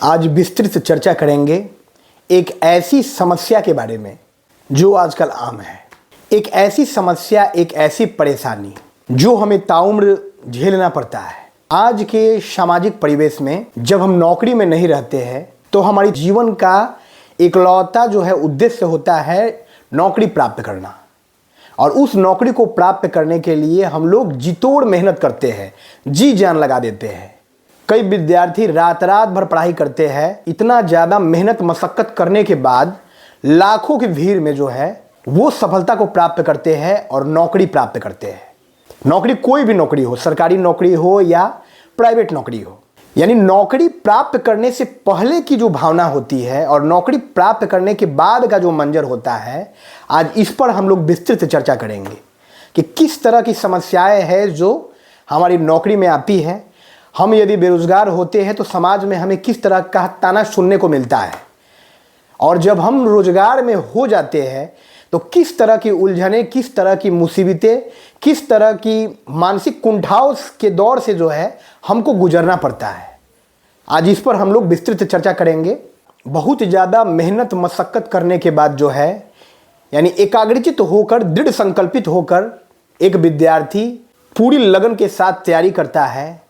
आज विस्तृत चर्चा करेंगे एक ऐसी समस्या के बारे में जो आजकल आम है। एक ऐसी समस्या, एक ऐसी परेशानी जो हमें ताउम्र झेलना पड़ता है। आज के सामाजिक परिवेश में जब हम नौकरी में नहीं रहते हैं तो हमारे जीवन का इकलौता जो है उद्देश्य होता है नौकरी प्राप्त करना, और उस नौकरी को प्राप्त करने के लिए हम लोग जी तोड़ मेहनत करते हैं, जी जान लगा देते हैं। कई विद्यार्थी रात रात भर पढ़ाई करते हैं। इतना ज़्यादा मेहनत मशक्क़त करने के बाद लाखों की भीड़ में जो है वो सफलता को प्राप्त करते हैं और नौकरी प्राप्त करते हैं। नौकरी कोई भी नौकरी हो, सरकारी नौकरी हो या प्राइवेट नौकरी हो, यानी नौकरी प्राप्त करने से पहले की जो भावना होती है और नौकरी प्राप्त करने के बाद का जो मंजर होता है, आज इस पर हम लोग विस्तृत चर्चा करेंगे कि किस तरह की समस्याएं हैं जो हमारी नौकरी में आती है। हम यदि बेरोजगार होते हैं तो समाज में हमें किस तरह का ताना सुनने को मिलता है, और जब हम रोजगार में हो जाते हैं तो किस तरह की उलझने, किस तरह की मुसीबतें, किस तरह की मानसिक कुंठाओं के दौर से जो है हमको गुजरना पड़ता है। आज इस पर हम लोग विस्तृत चर्चा करेंगे। बहुत ज़्यादा मेहनत मशक्क़त करने के बाद जो है, यानी एकाग्रचित होकर, दृढ़ संकल्पित होकर एक विद्यार्थी पूरी लगन के साथ तैयारी करता है,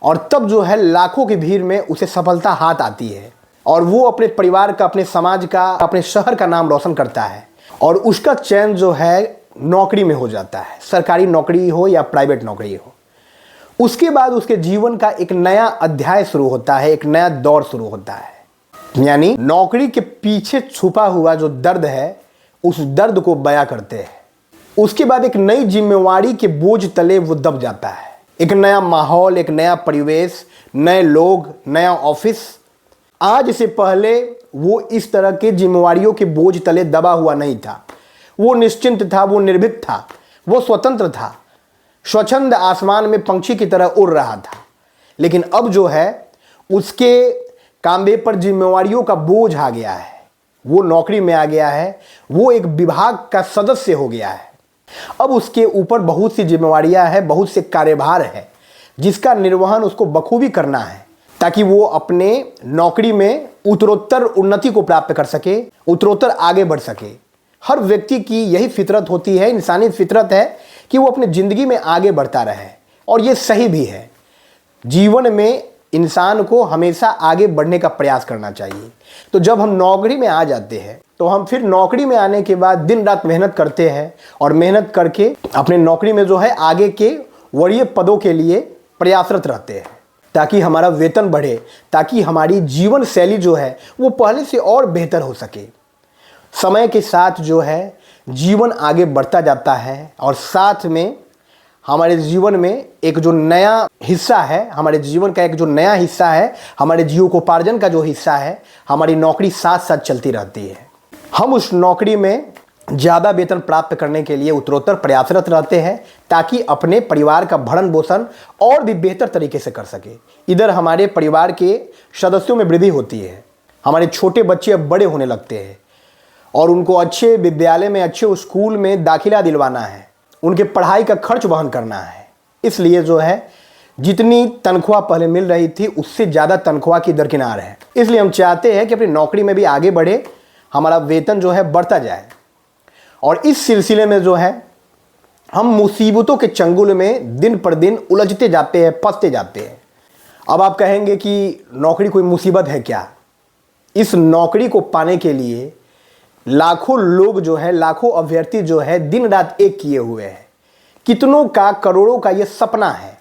और तब जो है लाखों की भीड़ में उसे सफलता हाथ आती है और वो अपने परिवार का, अपने समाज का, अपने शहर का नाम रोशन करता है, और उसका चयन जो है नौकरी में हो जाता है, सरकारी नौकरी हो या प्राइवेट नौकरी हो। उसके बाद उसके जीवन का एक नया अध्याय शुरू होता है, एक नया दौर शुरू होता है। यानी नौकरी के पीछे छुपा हुआ जो दर्द है, उस दर्द को बयां करते हैं। उसके बाद एक नई जिम्मेवारी के बोझ तले वो दब जाता है। एक नया माहौल, एक नया परिवेश, नए लोग, नया ऑफिस। आज से पहले वो इस तरह के जिम्मेवारियों के बोझ तले दबा हुआ नहीं था। वो निश्चिंत था, वो निर्भीक था, वो स्वतंत्र था, स्वच्छंद आसमान में पंछी की तरह उड़ रहा था। लेकिन अब जो है उसके कांधे पर जिम्मेवारियों का बोझ आ गया है। वो नौकरी में आ गया है, वो एक विभाग का सदस्य हो गया है। अब उसके ऊपर बहुत सी जिम्मेवारियां हैं, बहुत से कार्यभार है जिसका निर्वहन उसको बखूबी करना है, ताकि वो अपने नौकरी में उत्तरोत्तर उन्नति को प्राप्त कर सके, उत्तरोत्तर आगे बढ़ सके। हर व्यक्ति की यही फितरत होती है, इंसानी फितरत है कि वो अपनी ज़िंदगी में आगे बढ़ता रहे, और ये सही भी है। जीवन में इंसान को हमेशा आगे बढ़ने का प्रयास करना चाहिए। तो जब हम नौकरी में आ जाते हैं तो हम फिर नौकरी में आने के बाद दिन रात मेहनत करते हैं, और मेहनत करके अपने नौकरी में जो है आगे के वरीय पदों के लिए प्रयासरत रहते हैं, ताकि हमारा वेतन बढ़े, ताकि हमारी जीवन शैली जो है वो पहले से और बेहतर हो सके। समय के साथ जो है जीवन आगे बढ़ता जाता है, और साथ में हमारे जीवन में एक जो नया हिस्सा है, हमारे जीवन का एक जो नया हिस्सा है, हमारे जीविकोपार्जन का जो हिस्सा है, हमारी नौकरी साथ साथ चलती रहती है। हम उस नौकरी में ज़्यादा वेतन प्राप्त करने के लिए उत्तरोत्तर प्रयासरत रहते हैं, ताकि अपने परिवार का भरण पोषण और भी बेहतर तरीके से कर सके। इधर हमारे परिवार के सदस्यों में वृद्धि होती है, हमारे छोटे बच्चे अब बड़े होने लगते हैं, और उनको अच्छे विद्यालय में, अच्छे स्कूल में दाखिला दिलवाना है, उनके पढ़ाई का खर्च वहन करना है। इसलिए जो है जितनी तनख्वाह पहले मिल रही थी उससे ज़्यादा तनख्वाह की दरकिनार है। इसलिए हम चाहते हैं कि अपनी नौकरी में भी आगे बढ़े, हमारा वेतन जो है बढ़ता जाए। और इस सिलसिले में जो है हम मुसीबतों के चंगुल में दिन पर दिन उलझते जाते हैं, फंसते जाते हैं। अब आप कहेंगे कि नौकरी कोई मुसीबत है क्या? इस नौकरी को पाने के लिए लाखों लोग जो है, लाखों अभ्यर्थी जो है दिन रात एक किए हुए हैं। कितनों का, करोड़ों का ये सपना है,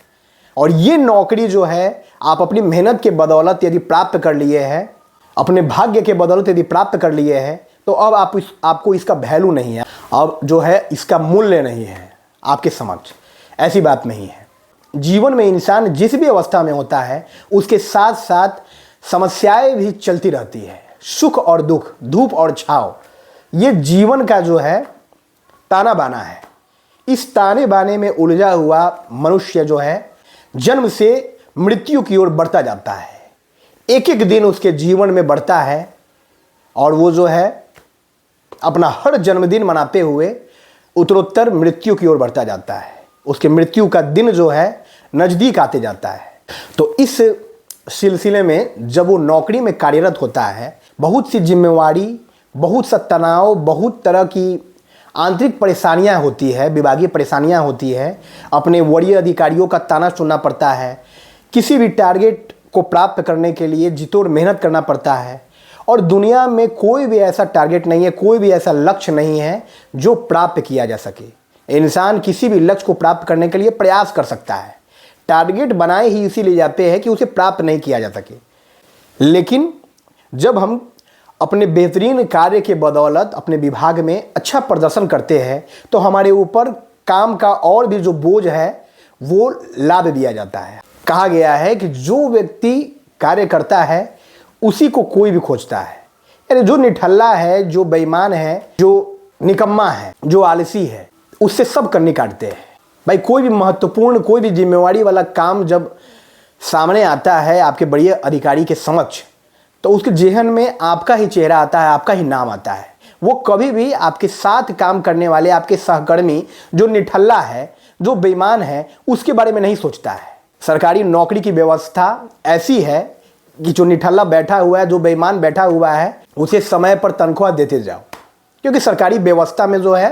और ये नौकरी जो है आप अपनी मेहनत के बदौलत यदि प्राप्त कर लिए हैं, अपने भाग्य के बदौलत यदि प्राप्त कर लिए हैं, तो अब आपको इसका वैल्यू नहीं है, अब जो है इसका मूल्य नहीं है आपके समक्ष। ऐसी बात नहीं है। जीवन में इंसान जिस भी अवस्था में होता है उसके साथ साथ समस्याएं भी चलती रहती है। सुख और दुख, धूप और छाव, ये जीवन का जो है ताना बाना है। इस ताने बाने में उलझा हुआ मनुष्य जो है जन्म से मृत्यु की ओर बढ़ता जाता है। एक एक दिन उसके जीवन में बढ़ता है, और वो जो है अपना हर जन्मदिन मनाते हुए उत्तरोत्तर मृत्यु की ओर बढ़ता जाता है। उसके मृत्यु का दिन जो है नज़दीक आते जाता है। तो इस सिलसिले में जब वो नौकरी में कार्यरत होता है, बहुत सी जिम्मेवारी, बहुत सा तनाव, बहुत तरह की आंतरिक परेशानियां होती है, विभागीय परेशानियां होती है, अपने वरीय अधिकारियों का ताना सुनना पड़ता है, किसी भी टारगेट को प्राप्त करने के लिए जीतोड़ मेहनत करना पड़ता है। और दुनिया में कोई भी ऐसा टारगेट नहीं है, कोई भी ऐसा लक्ष्य नहीं है जो प्राप्त किया जा सके। इंसान किसी भी लक्ष्य को प्राप्त करने के लिए प्रयास कर सकता है, टारगेट बनाए ही इसीलिए जाते हैं कि उसे प्राप्त नहीं किया जा सके। लेकिन जब हम अपने बेहतरीन कार्य के बदौलत अपने विभाग में अच्छा प्रदर्शन करते हैं तो हमारे ऊपर काम का और भी जो बोझ है वो लाद दिया जाता है। कहा गया है कि जो व्यक्ति कार्य करता है उसी को कोई भी खोजता है। यानी जो निठल्ला है, जो बेईमान है, जो निकम्मा है, जो आलसी है, उससे सब कन्नी काटते हैं। भाई कोई भी महत्वपूर्ण, कोई भी जिम्मेवारी वाला काम जब सामने आता है आपके बड़े अधिकारी के समक्ष, तो उसके जेहन में आपका ही चेहरा आता है, आपका ही नाम आता है। वो कभी भी आपके साथ काम करने वाले आपके सहकर्मी जो निठल्ला है, जो बेईमान है, उसके बारे में नहीं सोचता है। सरकारी नौकरी की व्यवस्था ऐसी है कि जो निठल्ला बैठा हुआ है, जो बेईमान बैठा हुआ है, उसे समय पर तनख्वाह देते जाओ। क्योंकि सरकारी व्यवस्था में जो है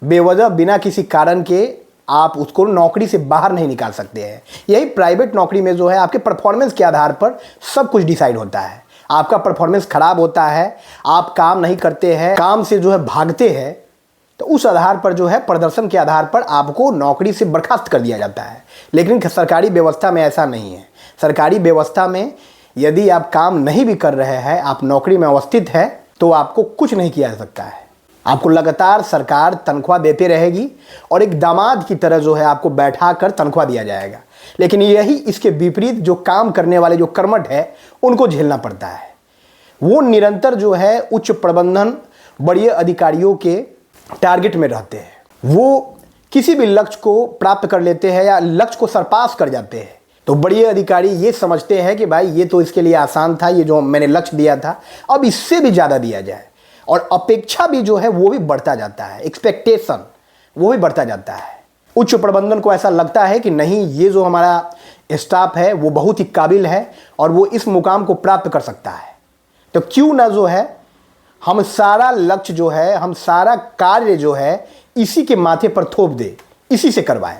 बेवजह बिना किसी कारण के आप उसको नौकरी से बाहर नहीं निकाल सकते हैं। यही प्राइवेट नौकरी में जो है आपके परफॉर्मेंस के आधार पर सब कुछ डिसाइड होता है। आपका परफॉर्मेंस खराब होता है, आप काम नहीं करते हैं, काम से जो है भागते हैं, तो उस आधार पर जो है प्रदर्शन के आधार पर आपको नौकरी से बर्खास्त कर दिया जाता है। लेकिन सरकारी व्यवस्था में ऐसा नहीं है। सरकारी व्यवस्था में यदि आप काम नहीं भी कर रहे हैं, आप नौकरी में अवस्थित है, तो आपको कुछ नहीं किया जा सकता है। आपको लगातार सरकार तनख्वाह देते रहेगी और एक दामाद की तरह जो है आपको बैठा कर तनख्वाह दिया जाएगा। लेकिन यही इसके विपरीत जो काम करने वाले जो कर्मठ है उनको झेलना पड़ता है। वो निरंतर जो है उच्च प्रबंधन, बड़े अधिकारियों के टारगेट में रहते हैं। वो किसी भी लक्ष्य को प्राप्त कर लेते हैं या लक्ष्य को सरपास कर जाते हैं, तो बड़े अधिकारी ये समझते हैं कि भाई ये तो इसके लिए आसान था, ये जो मैंने लक्ष्य दिया था अब इससे भी ज़्यादा दिया जाए। और अपेक्षा भी जो है वो भी बढ़ता जाता है, एक्सपेक्टेशन वो भी बढ़ता जाता है। उच्च प्रबंधन को ऐसा लगता है कि नहीं, ये जो हमारा स्टाफ है वो बहुत ही काबिल है और वो इस मुकाम को प्राप्त कर सकता है, तो क्यों ना जो है हम सारा लक्ष्य जो है, हम सारा कार्य जो है इसी के माथे पर थोप दे, इसी से करवाएं।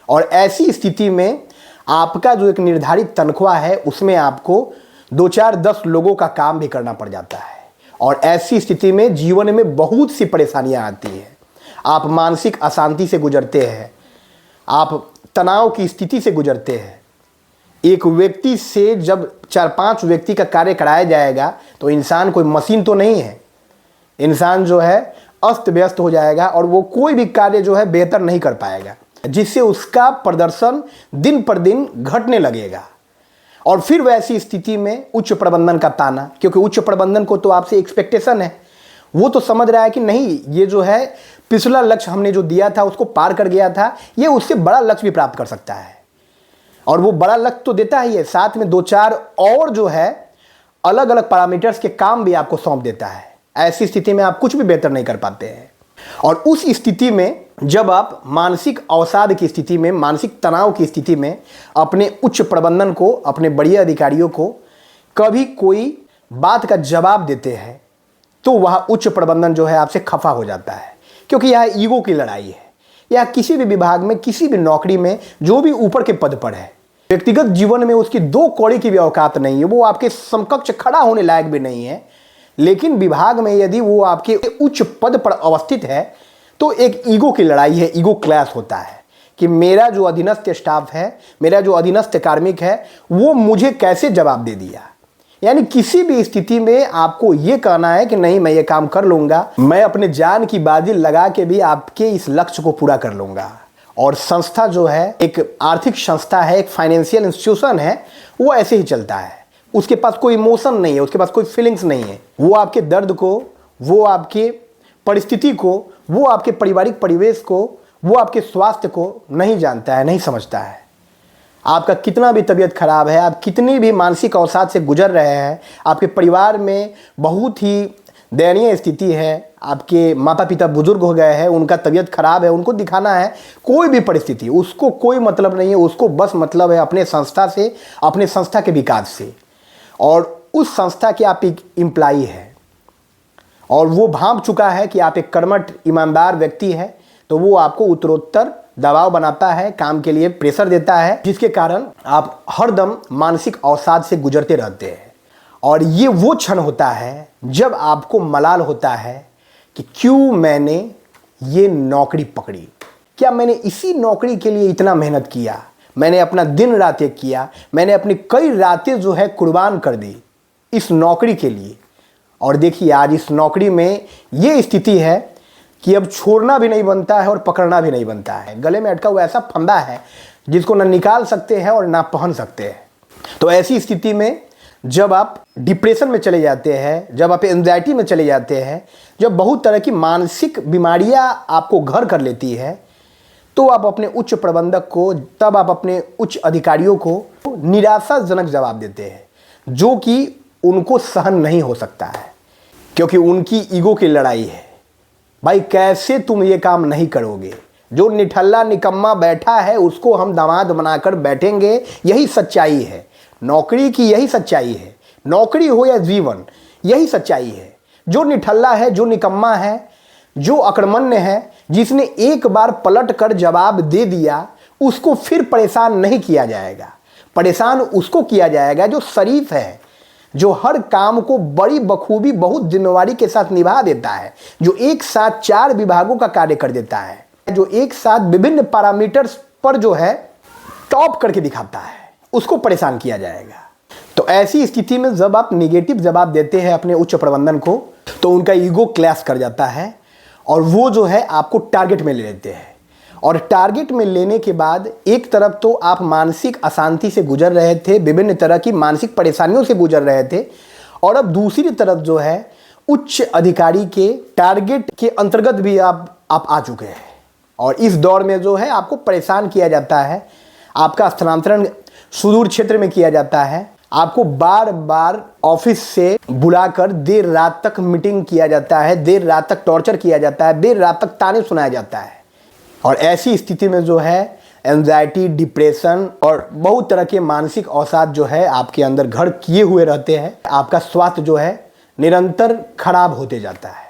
और ऐसी स्थिति में आपका जो एक निर्धारित तनख्वाह है उसमें आपको 2, 4, 10 लोगों का काम भी करना पड़ जाता है। और ऐसी स्थिति में जीवन में बहुत सी परेशानियां आती हैं। आप मानसिक अशांति से गुजरते हैं, आप तनाव की स्थिति से गुजरते हैं। एक व्यक्ति से जब 4-5 व्यक्ति का कार्य कराया जाएगा तो इंसान कोई मशीन तो नहीं है। इंसान जो है अस्त व्यस्त हो जाएगा और वो कोई भी कार्य जो है बेहतर नहीं कर पाएगा, जिससे उसका प्रदर्शन दिन पर दिन घटने लगेगा। और फिर वैसी स्थिति में उच्च प्रबंधन का ताना, क्योंकि उच्च प्रबंधन को तो आपसे एक्सपेक्टेशन है, वो तो समझ रहा है कि नहीं, ये जो है पिछला लक्ष्य हमने जो दिया था उसको पार कर गया था, ये उससे बड़ा लक्ष्य भी प्राप्त कर सकता है। और वो बड़ा लक्ष्य तो देता ही है, साथ में 2-4 और जो है अलग अलग पैरामीटर्स के काम भी आपको सौंप देता है। ऐसी स्थिति में आप कुछ भी बेहतर नहीं कर पाते हैं। और उस स्थिति में जब आप मानसिक अवसाद की स्थिति में, मानसिक तनाव की स्थिति में अपने उच्च प्रबंधन को, अपने बड़े अधिकारियों को कभी कोई बात का जवाब देते हैं, तो वह उच्च प्रबंधन जो है आपसे खफा हो जाता है। क्योंकि यह ईगो की लड़ाई है। यह किसी भी विभाग में, किसी भी नौकरी में, जो भी ऊपर के पद पर है, व्यक्तिगत जीवन में उसकी 2 कौड़ी की भी औकात नहीं है, वो आपके समकक्ष खड़ा होने लायक भी नहीं है। लेकिन विभाग में यदि वो आपके उच्च पद पर अवस्थित है तो एक ईगो की लड़ाई है, ईगो क्लैश होता है कि मेरा जो अधीनस्थ स्टाफ है, मेरा जो अधीनस्थ कार्मिक है, वो मुझे कैसे जवाब दे दिया। यानी किसी भी स्थिति में आपको ये कहना है कि नहीं, मैं ये काम कर लूंगा, मैं अपने जान की बाजी लगा के भी आपके इस लक्ष्य को पूरा कर लूंगा। और संस्था जो है, एक आर्थिक संस्था है, एक फाइनेंशियल इंस्टीट्यूशन है, वो ऐसे ही चलता है। उसके पास कोई इमोशन नहीं है, उसके पास कोई फीलिंग्स नहीं है। वो आपके दर्द को, वो आपके परिस्थिति को, वो आपके पारिवारिक परिवेश को, वो आपके स्वास्थ्य को नहीं जानता है, नहीं समझता है। आपका कितना भी तबीयत खराब है, आप कितनी भी मानसिक अवसाद से गुजर रहे हैं, आपके परिवार में बहुत ही दयनीय स्थिति है, आपके माता पिता बुजुर्ग हो गए हैं, उनका तबीयत खराब है, उनको दिखाना है, कोई भी परिस्थिति उसको कोई मतलब नहीं है, उसको बस मतलब है अपने संस्था से, अपने संस्था के विकास से, और उस संस्था के आप एक एम्प्लॉई है और वो भांप चुका है कि आप एक कर्मठ ईमानदार व्यक्ति है, तो वो आपको उत्तरोत्तर दबाव बनाता है, काम के लिए प्रेशर देता है, जिसके कारण आप हरदम मानसिक अवसाद से गुजरते रहते हैं। और ये वो क्षण होता है जब आपको मलाल होता है कि क्यों मैंने ये नौकरी पकड़ी, क्या मैंने इसी नौकरी के लिए इतना मेहनत किया, मैंने अपना दिन रात एक किया, मैंने अपनी कई रातें जो है कुर्बान कर दी इस नौकरी के लिए। और देखिए आज इस नौकरी में ये स्थिति है कि अब छोड़ना भी नहीं बनता है और पकड़ना भी नहीं बनता है। गले में अटका हुआ ऐसा फंदा है जिसको ना निकाल सकते हैं और ना पहन सकते हैं। तो ऐसी स्थिति में जब आप डिप्रेशन में चले जाते हैं, जब आप एंजाइटी में चले जाते हैं, जब बहुत तरह की मानसिक बीमारियां आपको घर कर लेती है, तो आप अपने उच्च प्रबंधक को, तब आप अपने उच्च अधिकारियों को निराशाजनक जवाब देते हैं, जो कि उनको सहन नहीं हो सकता है, क्योंकि उनकी ईगो की लड़ाई है। भाई कैसे तुम ये काम नहीं करोगे, जो निठल्ला निकम्मा बैठा है उसको हम दामाद बनाकर बैठेंगे, यही सच्चाई है। नौकरी की यही सच्चाई है, नौकरी हो या जीवन, यही सच्चाई है। जो निठल्ला है, जो निकम्मा है, जो अकर्मण्य है, जिसने एक बार पलट कर जवाब दे दिया, उसको फिर परेशान नहीं किया जाएगा। परेशान उसको किया जाएगा जो शरीफ है, जो हर काम को बड़ी बखूबी बहुत जिम्मेवारी के साथ निभा देता है, जो एक साथ 4 विभागों का कार्य कर देता है, जो एक साथ विभिन्न पैरामीटर्स पर जो है टॉप करके दिखाता है, उसको परेशान किया जाएगा। तो ऐसी स्थिति में जब आप नेगेटिव जवाब देते हैं अपने उच्च प्रबंधन को, तो उनका ईगो क्लैश कर जाता है और वो जो है आपको टारगेट में ले लेते हैं। और टारगेट में लेने के बाद एक तरफ तो आप मानसिक अशांति से गुजर रहे थे, विभिन्न तरह की मानसिक परेशानियों से गुजर रहे थे, और अब दूसरी तरफ जो है उच्च अधिकारी के टारगेट के अंतर्गत भी आप आ चुके हैं। और इस दौर में जो है आपको परेशान किया जाता है, आपका स्थानांतरण सुदूर क्षेत्र में किया जाता है, आपको बार बार ऑफिस से बुलाकर देर रात तक मीटिंग किया जाता है, देर रात तक टॉर्चर किया जाता है, देर रात तक ताने सुनाया जाता है। और ऐसी स्थिति में जो है एंजाइटी, डिप्रेशन और बहुत तरह के मानसिक अवसाद जो है आपके अंदर घर किए हुए रहते हैं। आपका स्वास्थ्य जो है निरंतर खराब होते जाता है।